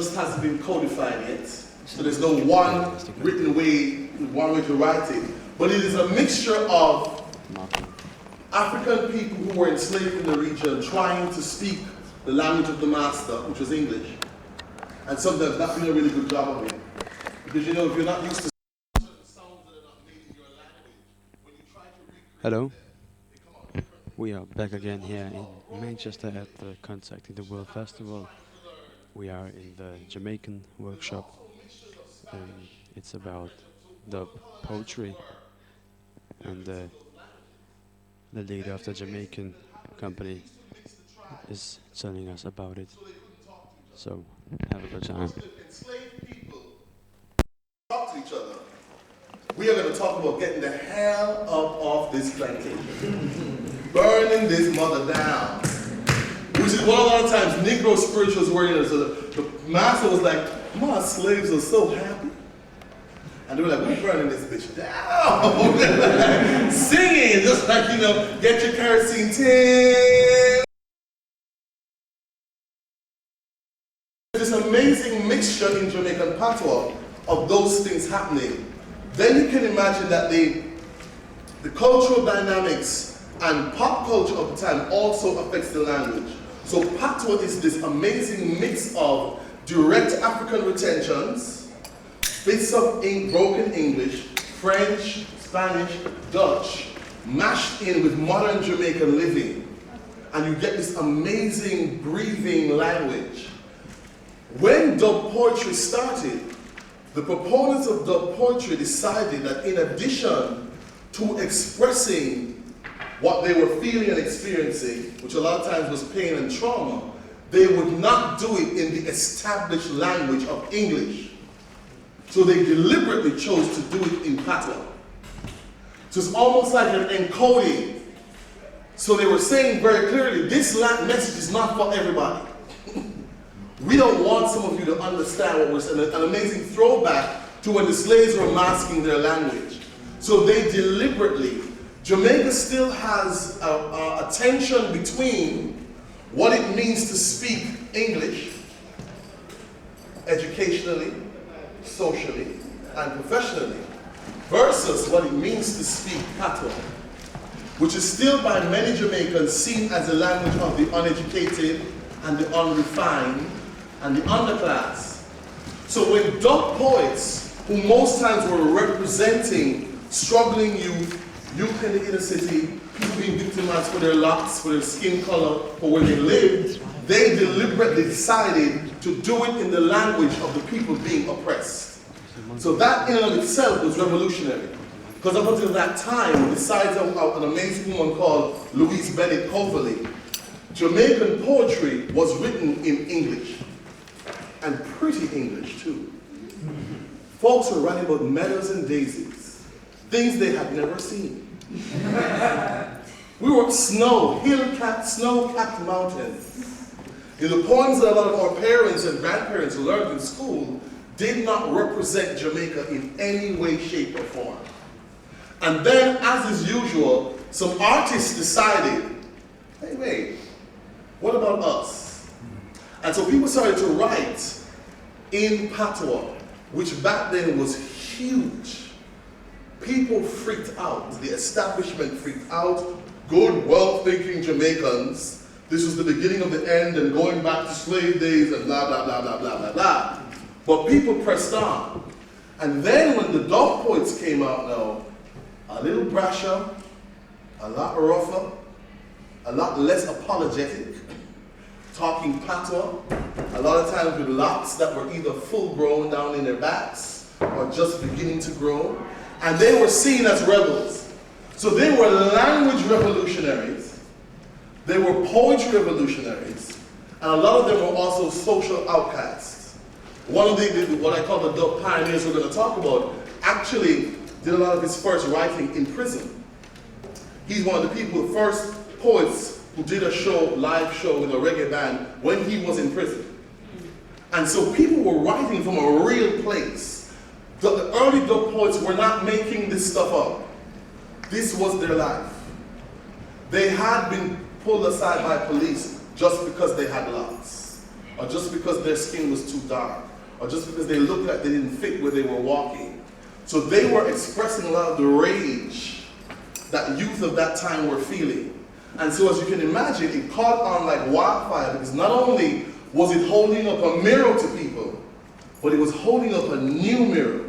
just hasn't been codified yet. So there's no one written way, one way to write it. But it is a mixture of African people who were enslaved in the region trying to speak the language of the master, which was English, and sometimes not doing a really good job of it. Because you know, if you're not used to sounds that are not made in your language, when you try to read Hello, we are back again here in Manchester at the Contacting the World Festival. We are in the Jamaican workshop, and it's about dub poetry, and the leader of the Jamaican company is telling us about it. So have a good time. enslaved people talk to each other. We are going to talk about getting the hell up off this plantation. Burning this mother down. Which is what a lot of times Negro spirituals were in. So the master was like, my slaves are so happy. And they were like, we're burning this bitch down. Singing, just like, you know, get your kerosene tin. This amazing mixture in Jamaican patois of those things happening. Then you can imagine that the cultural dynamics and pop culture of the time also affects the language. So patois is this amazing mix of direct African retentions, bits of broken English, French, Spanish, Dutch, mashed in with modern Jamaican living. And you get this amazing breathing language. When dub poetry started, the proponents of dub poetry decided that in addition to expressing what they were feeling and experiencing, which a lot of times was pain and trauma, they would not do it in the established language of English. So they deliberately chose to do it in patois. So it's almost like an encoding. So they were saying very clearly, this message is not for everybody. We don't want some of you to understand what we're saying. An amazing throwback to when the slaves were masking their language. So they deliberately, Jamaica still has a tension between what it means to speak English, educationally, socially, and professionally, versus what it means to speak patois, which is still by many Jamaicans seen as the language of the uneducated and the unrefined and the underclass. So when dub poets, who most times were representing struggling youth in the inner city, people being victimized for their locks, for their skin color, for where they lived, they deliberately decided to do it in the language of the people being oppressed. So that in and of itself was revolutionary. Because up until that time, besides an amazing woman called Louise Bennett Coverley, Jamaican poetry was written in English. And pretty English too. Folks were writing about meadows and daisies, things they had never seen. We were snow-capped mountains. In the poems that a lot of our parents and grandparents learned in school did not represent Jamaica in any way, shape, or form. And then, as is usual, some artists decided, hey, wait, what about us? And so people started to write in patois, which back then was huge. People freaked out. The establishment freaked out. Good, well-thinking Jamaicans. This was the beginning of the end and going back to slave days and blah, blah, blah, blah, blah, blah, blah. But people pressed on. And then when the dub poets came out now, a little brasher, a lot rougher, a lot less apologetic, talking patois, a lot of times with locks that were either full grown down in their backs or just beginning to grow. And they were seen as rebels. So they were language revolutionaries, they were poetry revolutionaries, and a lot of them were also social outcasts. One of the what I call the dub pioneers we're going to talk about, actually did a lot of his first writing in prison. He's one of the people, the first poets who did a show, live show with a reggae band when he was in prison. And so people were writing from a real place. The early dub poets were not making this stuff up. This was their life. They had been pulled aside by police just because they had locks. or just because their skin was too dark, or just because they looked like they didn't fit where they were walking. So they were expressing a lot of the rage that youth of that time were feeling. And so as you can imagine, it caught on like wildfire, because not only was it holding up a mirror to people, but it was holding up a new mirror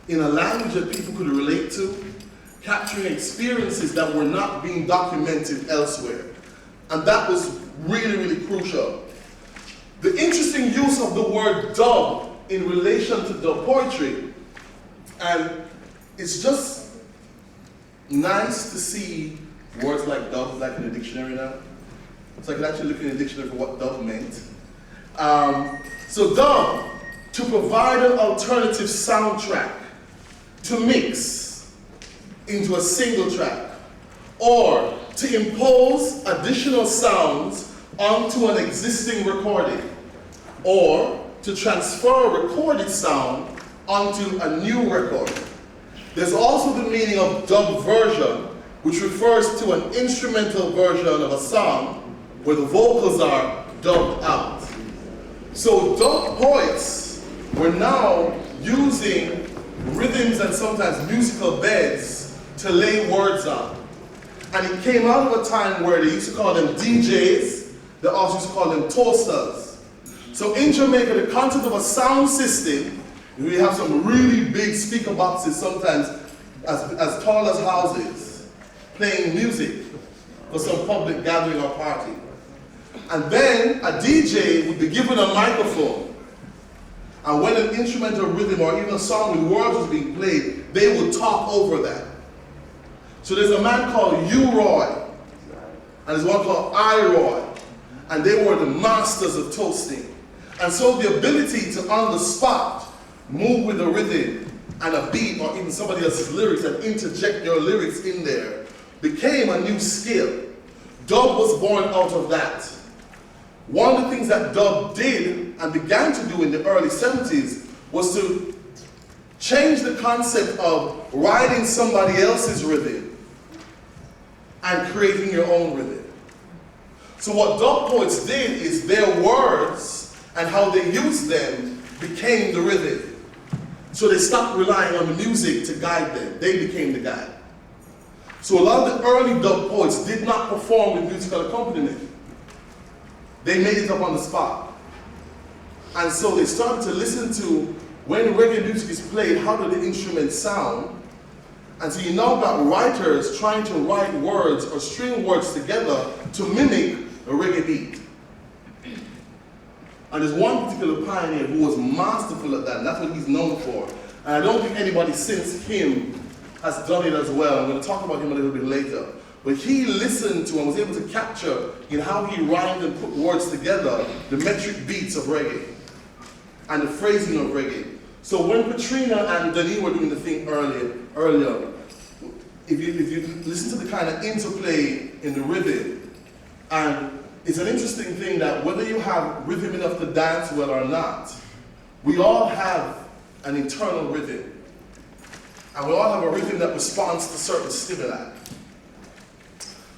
in a language that people could relate to, capturing experiences that were not being documented elsewhere. And that was really, really crucial. The interesting use of the word dub in relation to dub poetry, and it's just nice to see words like dub like in the dictionary now. So I can actually look in the dictionary for what dub meant. So dub, to provide an alternative soundtrack to mix into a single track, or to impose additional sounds onto an existing recording, or to transfer a recorded sound onto a new record. There's also the meaning of dub version, which refers to an instrumental version of a song where the vocals are dubbed out. So dub poets were now using rhythms and sometimes musical beds to lay words on. And it came out of a time where they used to call them DJs, they also used to call them toasters. So in Jamaica, the concept of a sound system, we have some really big speaker boxes, sometimes as tall as houses, playing music for some public gathering or party. And then a DJ would be given a microphone, and when an instrumental rhythm or even a song with words was being played, they would talk over that. So there's a man called U-Roy, and there's one called I-Roy, and they were the masters of toasting. And so the ability to, on the spot, move with a rhythm and a beat, or even somebody else's lyrics, and interject your lyrics in there, became a new skill. Dub was born out of that. One of the things that dub did and began to do in the early 70s was to change the concept of riding somebody else's rhythm and creating your own rhythm. So what dub poets did is their words and how they used them became the rhythm. So they stopped relying on the music to guide them. They became the guide. So a lot of the early dub poets did not perform with musical accompaniment. They made it up on the spot. And so they started to listen to, when reggae music is played, how do the instruments sound? And so you now got writers trying to write words or string words together to mimic a reggae beat. And there's one particular pioneer who was masterful at that, and that's what he's known for. And I don't think anybody since him has done it as well. I'm going to talk about him a little bit later. But he listened to and was able to capture in how he rhymed and put words together the metric beats of reggae and the phrasing of reggae. So when Katrina and Denis were doing the thing earlier, if you listen to the kind of interplay in the rhythm, and it's an interesting thing that whether you have rhythm enough to dance well or not, we all have an internal rhythm. And we all have a rhythm that responds to certain stimuli.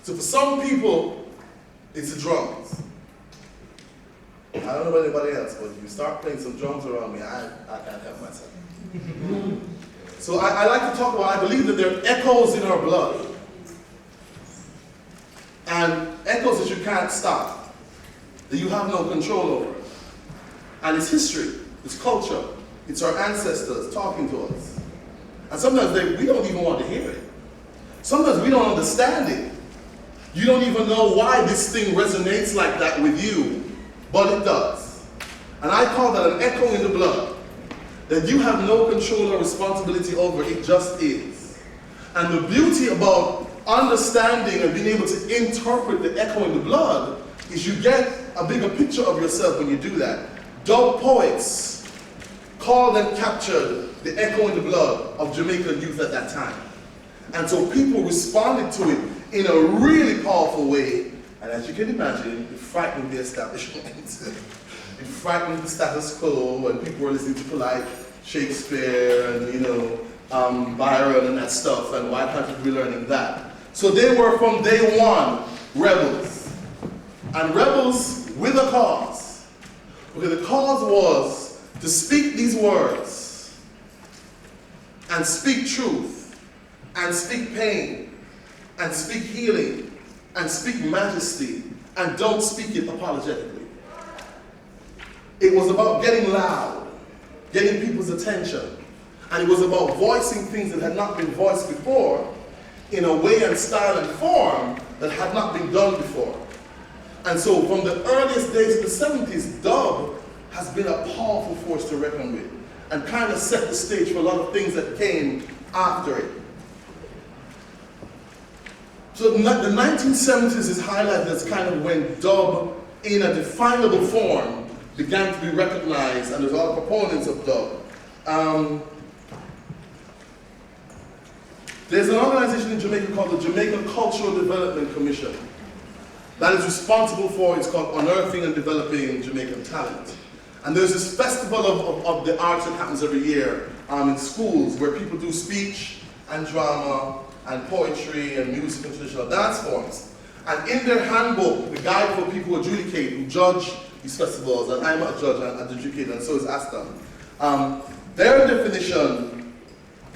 So for some people, it's the drums. I don't know about anybody else, but if you start playing some drums around me, I can't help myself. So I like to talk about, I believe that there are echoes in our blood. And echoes that you can't stop, that you have no control over. And it's history, it's culture, it's our ancestors talking to us. And sometimes we don't even want to hear it. Sometimes we don't understand it. You don't even know why this thing resonates like that with you, but it does. And I call that an echo in the blood, that you have no control or responsibility over, it just is. And the beauty about understanding and being able to interpret the echo in the blood is you get a bigger picture of yourself when you do that. Dub poets called and captured the echo in the blood of Jamaican youth at that time. And so people responded to it in a really powerful way, and as you can imagine, it frightened the establishment. It frightened the status quo, and people were listening to people like Shakespeare and Byron and that stuff, and why can't we be learning that? So they were from day one rebels, and rebels with a cause. Okay, the cause was to speak these words and speak truth and speak pain and speak healing and speak majesty and don't speak it apologetically. It was about getting loud, getting people's attention, and it was about voicing things that had not been voiced before in a way and style and form that had not been done before. And so from the earliest days of the 70s, dub has been a powerful force to reckon with and kind of set the stage for a lot of things that came after it. So the 1970s is highlighted as kind of when dub in a definable form began to be recognized, and there's a lot of proponents of dub. There's an organization in Jamaica called the Jamaica Cultural Development Commission that is responsible for, it's called Unearthing and Developing Jamaican Talent. And there's this festival of the arts that happens every year in schools where people do speech and drama and poetry and music and traditional dance forms. And in their handbook, the guide for people who adjudicate, who judge these festivals, and I'm a judge and adjudicator, and so is Aston, their definition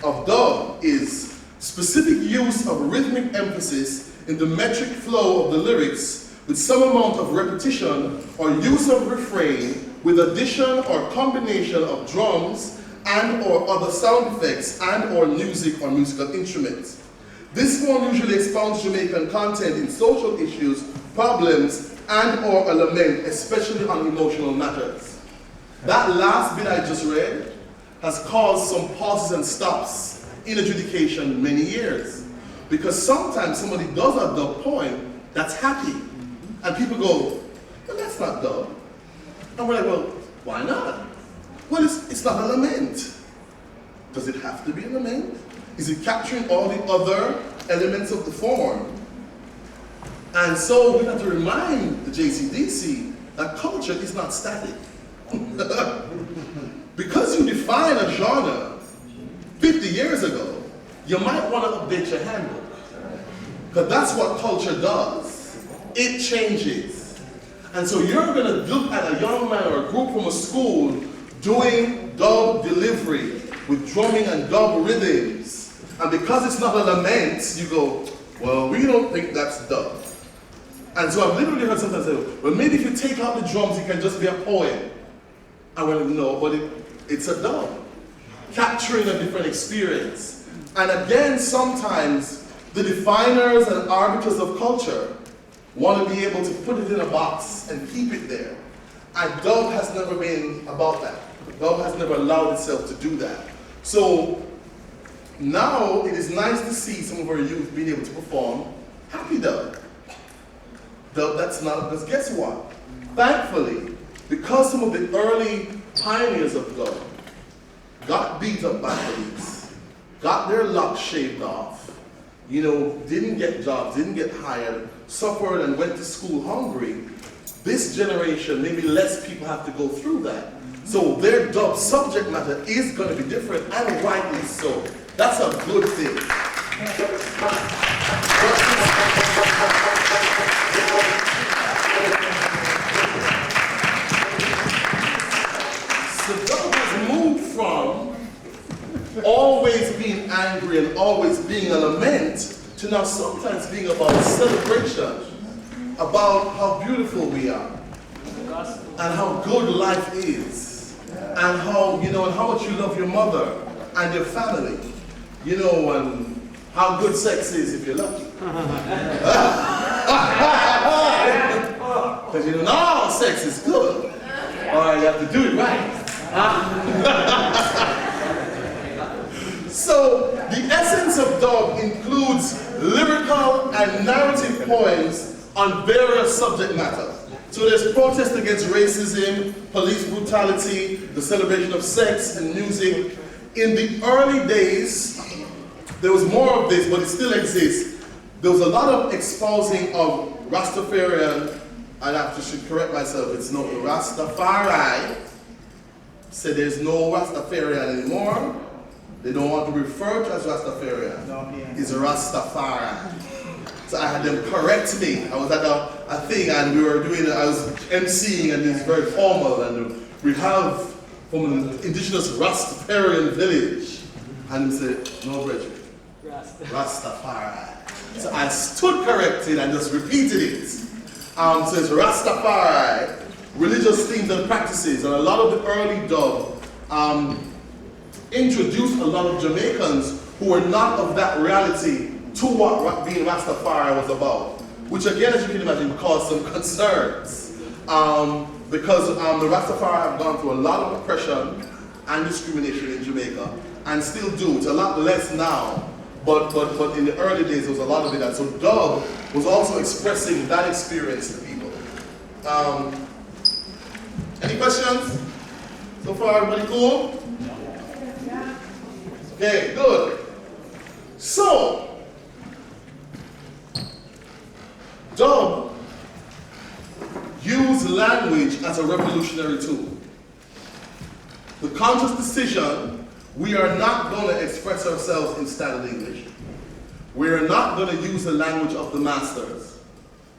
of dub is specific use of rhythmic emphasis in the metric flow of the lyrics with some amount of repetition or use of refrain with addition or combination of drums and or other sound effects and or music or musical instruments. This form usually expounds Jamaican content in social issues, problems, and or a lament, especially on emotional matters. That last bit I just read has caused some pauses and stops in adjudication many years. Because sometimes somebody does a dub poem that's happy, and people go, well, that's not dub. And we're like, well, why not? Well, it's not a lament. Does it have to be a lament? Is it capturing all the other elements of the form? And so we have to remind the JCDC that culture is not static. Because you define a genre 50 years ago, you might want to update your handbook. Because that's what culture does. It changes. And so you're going to look at a young man or a group from a school doing dub delivery with drumming and dub rhythms. And because it's not a lament, you go, well, we don't think that's dub. And so I've literally heard sometimes say, well, maybe if you take out the drums, it can just be a poem. I went, no, but it's a dub, capturing a different experience. And again, sometimes the definers and arbiters of culture want to be able to put it in a box and keep it there. And dub has never been about that. Dub has never allowed itself to do that. So now it is nice to see some of our youth being able to perform happy dub. Dub that's not, because guess what? Thankfully, because some of the early pioneers of dub got beat up by police, got their locks shaved off, you know, didn't get jobs, didn't get hired, suffered and went to school hungry, this generation, maybe less people have to go through that. So their dub subject matter is going to be different, and rightly so. That's a good thing. So dub has moved from always being angry and always being a lament to now sometimes being about celebration, about how beautiful we are, and how good life is, and how, you know, and how much you love your mother and your family, you know, and how good sex is if you're lucky. Because you know, not all sex is good, or you have to do it right. So the essence of dub includes lyrical and narrative poems on various subject matter. So there's protest against racism, police brutality, the celebration of sex and music. In the early days, there was more of this, but it still exists. There was a lot of espousing of Rastafarian, I should correct myself, it's not Rastafari. Said there's no Rastafarian anymore. They don't want to refer to as Rastafarian. It's Rastafari. So I had them correct me. I was at a thing and we were doing, I was emceeing and it's very formal and we have from an indigenous Rastafarian village. And he said, no, brethren, Rastafari. So I stood corrected and just repeated it. So it's Rastafari, religious themes and practices. And a lot of the early dub introduced a lot of Jamaicans who were not of that reality to what being Rastafari was about. Which again, as you can imagine, caused some concerns. Because the Rastafari have gone through a lot of oppression and discrimination in Jamaica, and still do. It's a lot less now, but in the early days there was a lot of it. And so dub was also expressing that experience to people. Any questions? So far, everybody cool? Okay, good. So, dub used language as a revolutionary tool. The conscious decision, we are not going to express ourselves in standard English. We are not going to use the language of the masters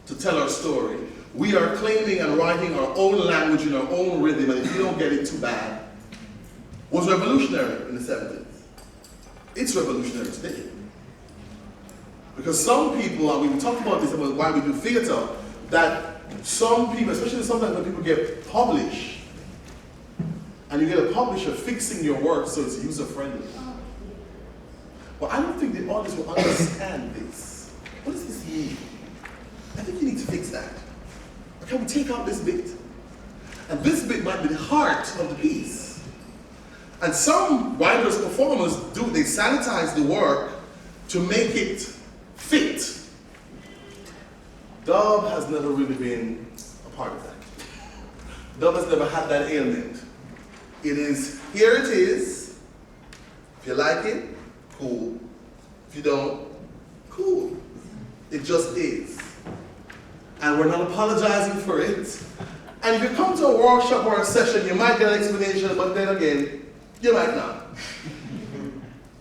to tell our story. We are claiming and writing our own language in our own rhythm, and if you don't get it, too bad. Was revolutionary in the 70s. It's revolutionary today. Because some people, and we talked about this about why we do theater, that some people, especially sometimes when people get published, and you get a publisher fixing your work so it's user-friendly. Well, I don't think the audience will understand this. What does this mean? I think you need to fix that. Can we take out this bit? And this bit might be the heart of the piece. And some writers, performers do, they sanitize the work to make it fit. Dub has never really been a part of that. Dub has never had that ailment. It is, here it is. If you like it, cool. If you don't, cool. It just is. And we're not apologizing for it. And if you come to a workshop or a session, you might get an explanation, but then again, you might not.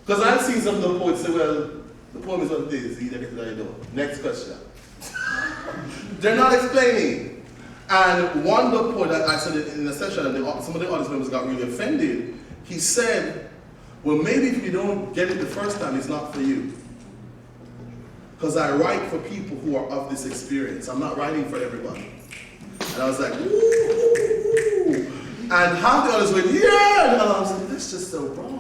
Because I've seen some of the poets say, well, the poem is what it is, either get it or you don't. Next question. They're not explaining. And one dub poet that I said it in a session, and some of the audience members got really offended. He said, well, maybe if you don't get it the first time, it's not for you. Because I write for people who are of this experience. I'm not writing for everybody. And I was like, ooh. And half the others went, yeah. And I was like, that's just so wrong.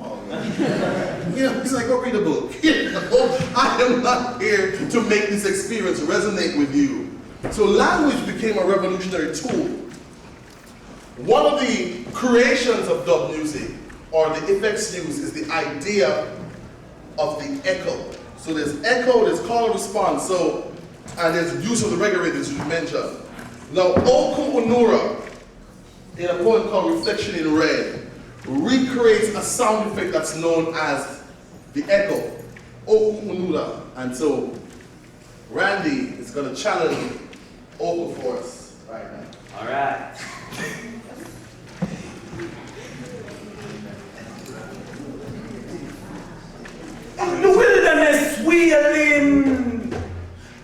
He's like, go read a book. I am not here to make this experience resonate with you. So language became a revolutionary tool. One of the creations of dub music, or the effects used, is the idea of the echo. So there's echo, there's call and response, and there's use of the reggae rhythms you mentioned. Now, Oku Onura, in a poem called Reflection in Red, recreates a sound effect that's known as the echo, Oku Onura. And so, Randy is going to challenge Oku for us right now. All right. In the wilderness wailing,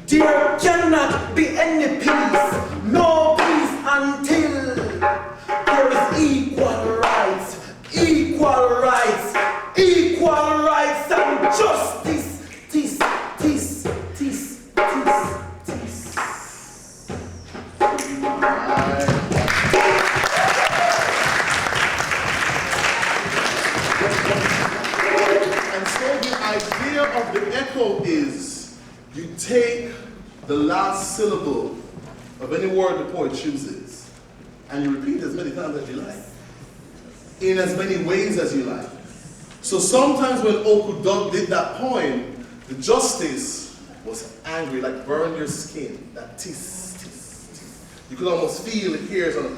there cannot be any peace, no peace until there is equal rights, equal rights, equal rights and justice. Of the echo is you take the last syllable of any word the poet chooses and you repeat as many times as you like, in as many ways as you like. So sometimes when Oku Dub did that poem, the justice was angry, like burn your skin, that tis, tis, tis. You could almost feel the hairs on